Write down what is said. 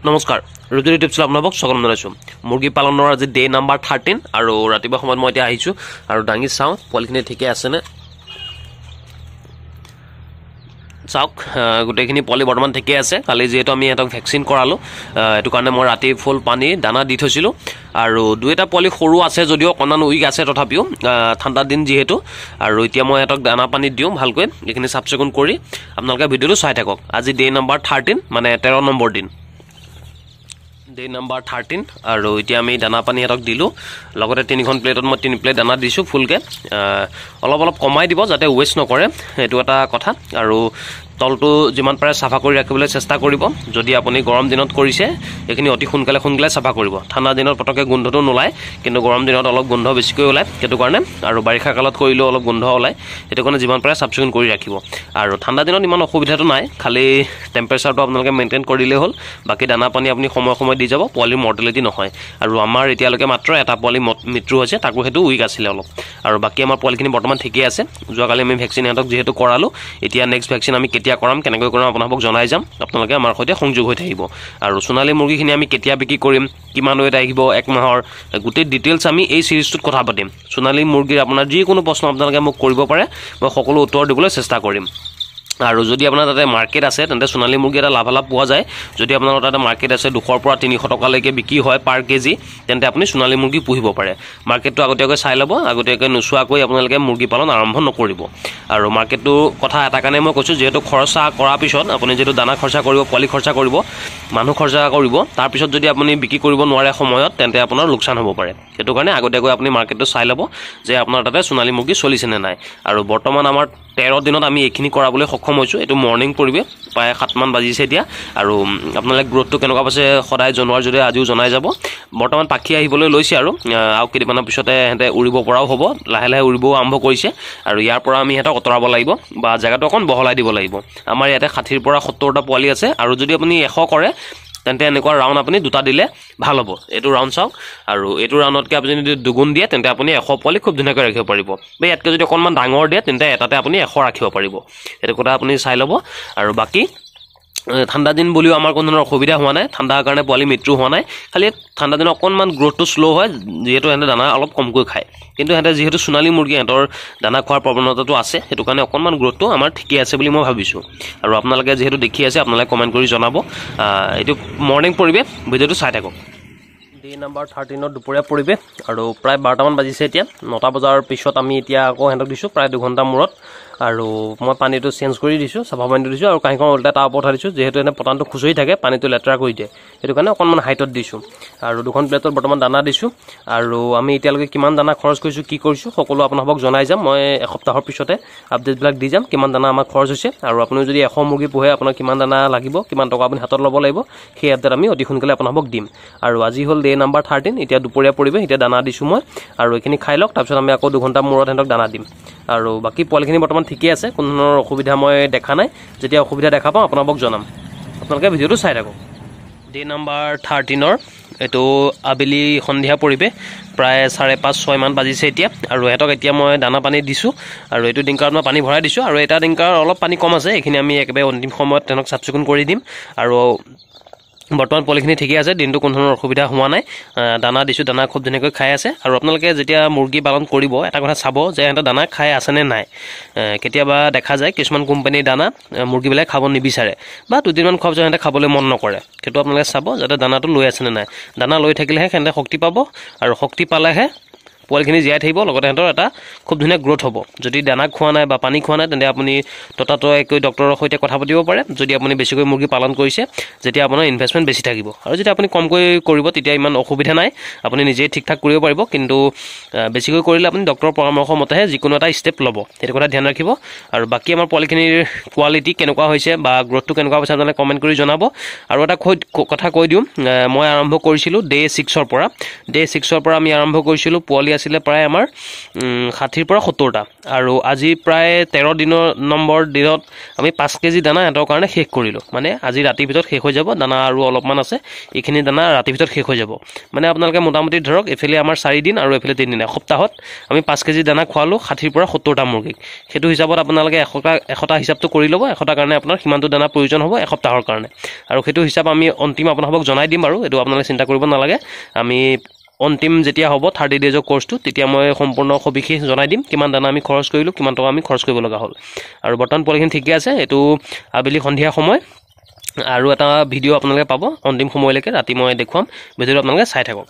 নমস্কাৰ ৰুদ্ৰ টিপছ আপোনালোকক স্বাগতম জনাইছোঁ মুৰ্গী পালনৰ আজি ডে নাম্বাৰ 13 আৰু ৰাতিপুৱা সময়ত মই এতিয়া আহিছোঁ আৰু দাঙি চাওঁ পোৱালিখিনি ঠিকে আছেনে চাওক গোটেইখিনি পোৱালি বৰ্তমান ঠিকে আছে কালি যেহেতু আমি এটাক ভেকচিন কৰালোঁ এটো কাৰণে মই ৰাতি ফুল পানী দানা দি থৈছিলোঁ আৰু দুইটা পোৱালি সৰু আছে যদিও অকণমান উইক আছে তথাপিও ঠাণ্ডা দিন যেহেতু আৰু এতিয়া মই এটাক দানা পানী দিওঁ ভালকৈ এইখিনি চাফ চিকুণ কৰি আপোনালোকে ভিডিঅ'টো চাই থাকক আজি ডে নাম্বাৰ 13 মানে 13 নম্বৰ দিন ডে নাম্বাৰ 13 আৰু এতিয়া আমি দানা পানী হেতক দিলো লগতে তিনিখন প্লেটত মই 3 প্লেট দানা দিছো ফুলকে অলপ কমাই দিব যাতে ওয়েষ্ট নকৰে এটো এটা কথা আৰু তলটো যিমান পাৰে সাফা কৰি ৰাখিবলৈ চেষ্টা কৰিব যদি আপুনি গৰম দিনত কৰিছে এখিনি অতি সোনকালে সাফা কৰিব ঠাণ্ডা দিনত পটকে গোন্ধটো নোলায় কিন্তু গৰম দিনত অলপ গোন্ধ বেছিকৈ ওলায় কেটো কাৰণে আৰু বাৰিষা কালত কৰিলে অলপ গোন্ধ ওলায় এটো কাৰণে যিমান পাৰে সাফ চিকুণ কৰি ৰাখিব আৰু ঠাণ্ডা দিনত ইমান অসুবিধাটো নাই খালি টেম্পাৰেচাৰটো আপোনালোকে মেইনটেইন কৰিলে হ'ল বাকি দানা পানী আপুনি সময় দি যাব পোৱালিৰ মৰ্টেলিটি নহয় আৰু আমাৰ এতিয়ালৈকে মাত্ৰ এটা পোৱালি মৃত্যু হৈছে তাকো হেতু উইক আছিল অলপ আৰু বাকি আমাৰ পোৱালিখিনি বৰ্তমান ঠিকে আছে যোৱাকালি আমি ভেকচিন হেতক যেহেতু কৰালো এতিয়া নেক্সট ভেকচিন আমি কেতিয়া কৰাম কেনেকৈ কৰাম আপোনাক জনাই যাম আপোনালোকে আমাৰ সৈতে সংযোগ হৈ থাকিব আৰু সোণালী মুৰ্গীখিনি আমি কেতিয়া বিক্ৰী কৰিম কিমান ৱেট আহিব এক মাহৰ গোটেই ডিটেইলছ আমি এই সিৰিজটোত কথা পাতিম সোণালী মুৰ্গীৰ আপোনাৰ যি কোনো প্ৰশ্ন আপোনালোকে মোক কৰিব পাৰে মই সকলো উত্তৰ দিবলৈ চেষ্টা কৰিম আৰু যদি আপোনাৰ তাতে মাৰ্কেট আছে তেন্তে সোণালী মুৰ্গী এটা লাভালাভ পোৱা যায় যদি আপোনাৰ তাতে মাৰ্কেট আছে 200 পৰা 300 টকা লৈকে বিক্ৰী হয় পাৰ কেজি তেন্তে আপুনি সোণালী মুৰ্গী পুহিব পাৰে মাৰ্কেটটো আগতীয়াকৈ চাই ল'ব আগতীয়াকৈ নুচুৱাকৈ আপোনালোকে মুৰ্গী পালন আৰম্ভ নকৰিব আৰু মাৰ্কেটটো কথা এটা কাৰণে মই কৈছোঁ যেহেতু খৰচা কৰাৰ পিছত আপুনি যেটো দানা খৰচা কৰিব পোৱালি খৰচা কৰিব মানুহ খৰচা কৰিব তাৰ পিছত যদি আপুনি বিক্ৰী কৰিব নোৱাৰে সময়ত তেন্তে আপোনাৰ লোকচান হ'ব পাৰে এটো কাৰণে আগতীয়াকৈ আপুনি মাৰ্কেটটো চাই ল'ব যে আপোনাৰ তাতে সোণালী মুৰ্গী চলিছে নে নাই আৰু বৰ্তমান আমাৰ 13 দিনত আমি এখিনি কৰাবলৈ সক্ষম হৈছো এটো মৰ্নিং পৰিবে প্ৰায় 7 মান বাজিছে এতিয়া আৰু আপোনালোকে গ্ৰোথটো কেনেকুৱা পাছে সদায় জনোৱাৰ যদি আজিও জনাই যাব বৰ্তমান পাখি আহিবলৈ লৈছে আৰু কেইদিনমানৰ পিছতে হেতে উৰিব পৰাও হ'ব লাহে উৰিবও আৰম্ভ কৰিছে আৰু ইয়াৰ পৰা আমি হেতক অতৰাব লাগিব বা জায়গাটো অকন বহলাই দিব লাগিব আমাৰ ইয়াতে 60 পৰা 70টা পোৱালি আছে আৰু যদি আপুনি 100 কৰে তেন্তে এনেকুৱা ৰাউন্ড আপুনি দুটা দিলে ভাল হ'ব এটো ৰাউন্ড চাওক আৰু এটো ৰাউন্ডতকে আপুনি যদি দুগুণ দিয়ে তেন্তে আপুনি 100 পোৱালি খুব ধুনীয়াকৈ ৰাখিব পাৰিব বা ইয়াতকৈ যদি অকনমান ডাঙৰ দিয়ে তেন্তে এটাতে আপুনি 100 ৰাখিব পাৰিব এটো কথা আপুনি চাই ল'ব আৰু বাকি ঠাণ্ডা দিন বুলিও আমাৰ কোনো অসুবিধা হোৱা নাই ঠাণ্ডাৰ কাৰণে পোৱালি মৃত্যু হোৱা নাই খালি ঠাণ্ডা দিন অকনমান গ্ৰোথটো স্লো হয় যেহেতু হেতে দানা অলপ কমকৈ খায় কিন্তু হেতে যেহেতু সোণালী মুৰ্গী হেতৰ দানা খোৱাৰ প্ৰৱণতাটো আছে হেতু কাৰণে অকনমান গ্ৰোথটো আমাৰ ঠিকই আছে বুলি মই ভাবিছো আৰু আপোনালোকে যেহেতু দেখি আছে আপোনালোকে কমেন্ট কৰি জনাব এটো মৰ্নিং পৰিবে ভিডিওটো চাই থাকক ডে নাম্বাৰ 13 ৰ দুপৰীয়া পৰিবে আৰু প্ৰায় 12টা মান বাজিছে এতিয়া 9টা বজাৰ পিছত আমি এতিয়া আকৌ হেতক দিছো প্ৰায় 2 ঘণ্টা মূৰত আৰু মই পানীটো চেঞ্জ কৰি দিছো সাফা পানীটো দিছো আৰু কাহিখন উল্টা তাৰ ওপৰত দিছো যেহেতু এনে পটানটো খুচৰি থাকে পানীটো লেতেৰা কৰি দিয়ে এটো কাৰণে অকনমান হাইটত দিছো আৰু দুখন প্লেটত বৰ্তমান দানা দিছো আৰু আমি এতিয়ালৈকে কিমান দানা খৰচ কৰিছো কি কৰিছো সকলো আপোনাক জনাই যাম মই এসপ্তাহৰ পিছতে আপডেট বিলাক দি যাম কিমান দানা আমাৰ খৰচ হৈছে আৰু আপুনি যদি 100 মুৰ্গী পোহে আপোনাক কিমান দানা লাগিব কিমান টকা আপুনি হাতত ল'ব লাগিব সেই আপডেট আমি অতি সোনকালে আপোনাক দিম আৰু আজি হল ডে নাম্বাৰ 13 এতিয়া দুপৰীয়া পৰিবে এতিয়া দানা দিছো মই আৰু এখিনি খাই লওক তাৰ পিছত আমি আকৌ 2 ঘণ্টা মূৰত হেতক দানা দিম আৰু বাকি পোৱালিখিনি বৰ্তমান ঠিকই আছে কোনো অসুবিধা মই দেখা নাই যেতিয়া অসুবিধা দেখা পাম আপোনাক জনাম আপোনালোকে ভিডিওটো চাই থাকক ডে নাম্বাৰ 13 ৰ এটো আবেলি সন্ধিয়া পৰিবে প্ৰায় 5:30-6 মান বাজিছে এতিয়া আৰু হেতক এতিয়া মই দানা পানী দিছো আৰু এটো ডিংকাৰত মই পানী ভৰাই দিছো আৰু এটা ডিংকাৰ অলপ পানী কম আছে এখিনি আমি একেবাৰে অন্তিম সময়ত তেনক সাফ চিকুণ কৰি দিম আৰু বৰ্তমান পোৱালিখিনি ঠিকই আছে দিনটো কোনো অসুবিধা হোৱা নাই দানা দিছো দানা খুব ধুনীয়াকৈ খাই আছে আৰু আপোনালোকে যেতিয়া মুৰ্গী পালন কৰিব এটা কথা চাব যে হেতে দানা খাই আছে নে নাই কেতিয়াবা দেখা যায় কিছুমান কোম্পানীৰ দানা মুৰ্গীবিলাক খাব নিবিচাৰে বা দুদিনমান খোৱাৰ পিছত হেতে খাবলৈ মন নকৰে কিন্তু আপোনালোকে চাব যাতে দানাটো লৈ আছে নে নাই দানা লৈ থাকিলেহে হেতে শক্তি পাব আৰু শক্তি পালেহে পোৱালিখিনি জিয়াই থাকিব লগতে হেতৰ এটা খুব ধুনীয়া গ্ৰোথ হ'ব যদি দানা খোৱা নাই বা পানী খোৱা নাই তেন্তে আপুনি ততাতৈয়াকৈ ডক্টৰৰ সৈতে কথা পাতিব পাৰে যদি আপুনি বেছিকৈ মুৰ্গী পালন কৰিছে যেতিয়া আপোনাৰ ইনভেষ্টমেন্ট বেছি থাকিব আৰু যদি আপুনি কমকৈ কৰিব তেতিয়া ইমান অসুবিধা নাই আপুনি নিজে ঠিকঠাক কৰিব পাৰিব কিন্তু বেছিকৈ কৰিলে আপুনি ডক্টৰৰ পৰামৰ্শ মতেহে যিকোনো এটা ষ্টেপ ল'ব এটা কথা ধ্যান ৰাখিব আৰু বাকি আমাৰ পোৱালিখিনিৰ কোৱালিটি কেনেকুৱা হৈছে বা গ্ৰোথটো কেনেকুৱা হৈছে আপোনালোকে কমেন্ট কৰি জনাব আৰু এটা কথা কৈ দিওঁ মই আৰম্ভ কৰিছিলো ডে 6 ৰ পৰা আমি আৰম্ভ কৰিছিলো পোৱালি আছিলে প্ৰায় আমাৰ 60ৰ পৰা 70টা আৰু আজি প্ৰায় 13 নম্বৰ দিনত আমি 5 কেজি দানা এটাৰ কাৰণে শেষ কৰিলোঁ মানে আজি ৰাতিৰ ভিতৰত শেষ হৈ যাব দানা আৰু অলপমান আছে এইখিনি দানা ৰাতিৰ ভিতৰত শেষ হৈ যাব মানে আপোনালোকে মোটামুটি ধৰক এফালে আমাৰ 4 দিন আৰু এফালে 3 দিন এসপ্তাহত আমি 5 কেজি দানা খোৱালোঁ 60ৰ পৰা 70টা মুৰ্গীক সেইটো হিচাপত আপোনালোকে এশটা হিচাপটো কৰি ল'ব এশটাৰ কাৰণে আপোনাৰ সিমানটো দানা প্ৰয়োজন হ'ব এসপ্তাহৰ কাৰণে আৰু সেইটো হিচাপ আমি অন্তিম আপোনালোকক জনাই দিম বাৰু এইটো আপোনালোকে চিন্তা কৰিব নালাগে আমি অন্তিম যেতিয়া হ'ব 30 ডেজৰ কোৰ্সটো তেতিয়া মই সম্পূৰ্ণ সবিশেষ জনাই দিম কিমান দানা আমি খৰচ কৰিলোঁ কিমান টকা আমি খৰচ কৰিব লগা হ'ল আৰু বৰ্তমান পোৱালিখিনি ঠিকে আছে এইটো আবেলি সন্ধিয়া সময় আৰু এটা ভিডিঅ' আপোনালোকে পাব অন্তিম সময়লৈকে ৰাতি মই দেখুৱাম ভিডিঅ'টো আপোনালোকে চাই থাকক